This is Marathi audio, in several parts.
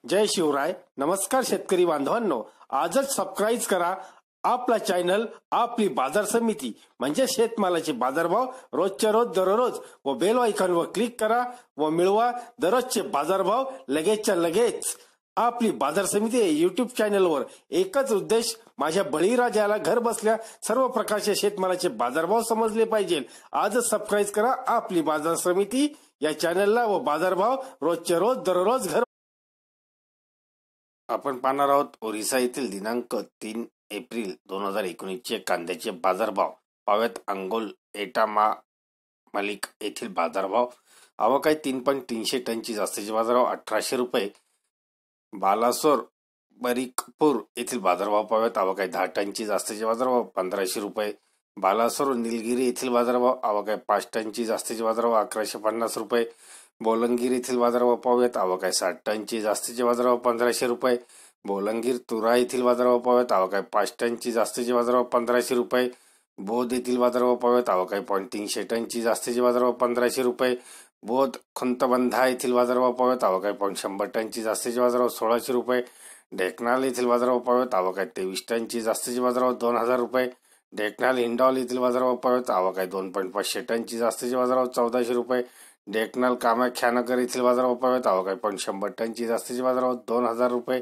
जय शिवराय. नमस्कार शेतकरी बांधवांनो, आजच सबस्क्राईब करा आपला चॅनल आपली बाजार समिती म्हणजे शेतमालाचे बाजारभाव रोजच्या रोज दररोज व बेल आयकॉनवर क्लिक करा व मिळवा दररोजचे बाजारभाव लगेचच्या लगेच. आपली बाजार समिती युट्यूब चॅनलवर एकच उद्देश, माझ्या बळीराजाला घर बसल्या सर्व प्रकारचे शेतमालाचे बाजारभाव समजले पाहिजे. आजच सबस्क्राईब करा आपली बाजार समिती या चॅनलला व बाजारभाव रोजच्या रोज दररोज घर. आपण पाहणार आहोत ओरिसा येथील दिनांक 3 एप्रिल 2019 चे कांद्याचे बाजारभाव. पाव्यात अंगोल एटामा मालिक येथील बाजारभाव. आवक आहे 3.300 टनची. जास्तीचे बाजारभाव 1800 रुपये. बालासोर बरिकपूर येथील बाजारभाव पाव्यात आवक आहे 10 टनची. जास्तीचे बाजारभाव 1500 रुपये. बालासोर निलगिरी येथील बाजारभाव आवक आहे 5 टनची. जास्तीचे बाजारभाव 1150 रुपये. बोलंगीर येथील बाजारभाव पाहूयात. आवक आहे 60 टनची. जास्तीचे बाजारभाव 1500 रुपये. बोलंगीर तुरा येथील बाजारभाव पाहूयात. आवक आहे 5 टनची. जास्तीचे बाजारभाव 1500 रुपये. बोध येथील बाजारभाव पाहूयात. आवक आहे 300 टनची. जास्तीचे बाजारभाव 1500 रुपये. बोध खुंतबंधा येथील बाजारभाव पाहूयात. आवक आहे 100 टनची. जास्तीचे बाजारभाव 1600 रुपये. ढेकनाल येथील बाजारभाव पाहूयात. आवक आहे 23 टनची. जास्तीचे बाजारभाव 2000 रुपये. ढेकनाल हिंडॉल येथील बाजारभाव पाहूयात. आवक आहे 2.500 टनची. जास्तीचे बाजारभाव 1400 रुपये. ढेकनाल कामाख्यानगर येथील बाजारभाव पाहूयात. आवक आहे 100 टनची. जास्तीचे बाजारभाव 2000 रुपये.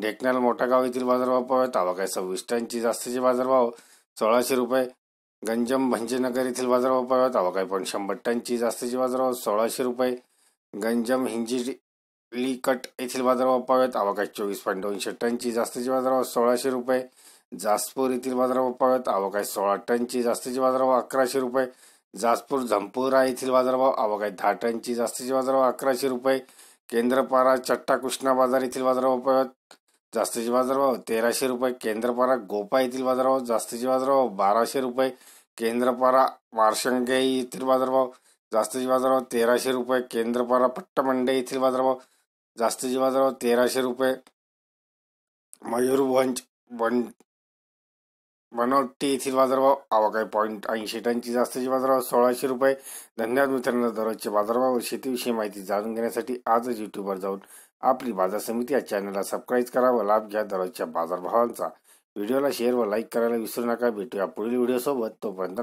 ढेकनाल मोठागाव येथील बाजारभाव पाहूयात. आवक आहे 26 टनची. जास्तीचे बाजारभाव 1600 रुपये. गंजम भंजनगर येथील बाजारभाव पाहूयात. आवक आहे 100 टनची. जास्तीचे बाजारभाव 1600 रुपये. गंजम हिंजिलीकट येथील बाजारभाव पाहूयात. आवक आहे 24.200 टनची. जास्तीचे बाजारभाव 1600 रुपये. जासपूर येथील बाजारभाव पाहूयात. आवक आहे 16 टनची. जास्तीचे बाजारभाव 1100 रुपये. जासपूर झंपुरा येथील बाजारभाव. आवक आहे 10 टनची. जास्तीचे बाजारभाव 1100 रुपये. केंद्रपारा चट्टा कृष्णा बाजार येथील बाजारभाव पाहूयात. जास्तीचे बाजारभाव 1300 रुपये. केंद्रपारा गोपा येथील बाजारभाव. जास्तीचे बाजारभाव 1200 रुपये. केंद्रपारा वारशंगे येथील बाजारभाव. जास्तीचे बाजारभाव 1300 रुपये. केंद्रपारा पट्टमंडे येथील बाजारभाव. जास्तीचे बाजारभाव 1300 रुपये. मयूरभंज बनवटी येथील बाजारभाव. आवक आहे 0.80 टनची. जास्तीचे बाजारभाव 1600 रुपये. धन्यवाद मित्रांनो. दररोजचे बाजारभाव व शेतीविषयी माहिती जाणून घेण्यासाठी आजच युट्यूबवर जाऊन आपली बाजार समिती या चॅनलला सबस्क्राईब करा व लाभ घ्या दररोजच्या बाजारभावांचा. व्हिडिओला शेअर व लाईक करायला विसरू नका. भेटूया पुढील व्हिडिओ सोबत. तोपर्यंत